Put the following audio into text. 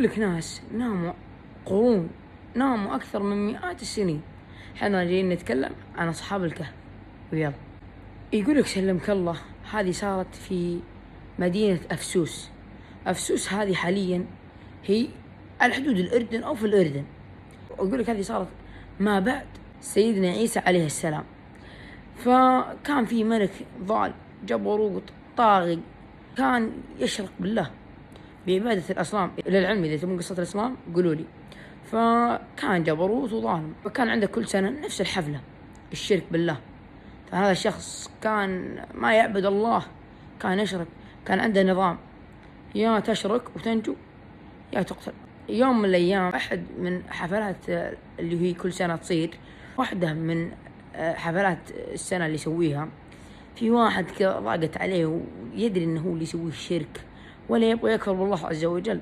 يقول لك ناس ناموا قرون، ناموا أكثر من مئات السنين. احنا جايين نتكلم عن أصحاب الكهف. ويلا يقول لك سلمك الله، هذه صارت في مدينة أفسوس. أفسوس هذه حاليا هي على حدود الأردن أو في الأردن. ويقول لك هذه صارت ما بعد سيدنا عيسى عليه السلام. فكان في ملك ضال جبروت طاغي، كان يشرك بالله بعبادة الأصنام. للعلم إذا تبون قصة الإسلام قولوا لي. فكان جبروت وظالم، فكان عنده كل سنة نفس الحفلة، الشرك بالله. فهذا الشخص كان ما يعبد الله، كان يشرك. كان عنده نظام، يا تشرك وتنجو يا تقتل. يوم من الأيام أحد من حفلات اللي هي كل سنة تصير، واحدة من حفلات السنة اللي يسويها، في واحد ضاقت عليه ويدري إنه هو اللي يسويه الشرك ولا يبغى يكفر بالله عز وجل.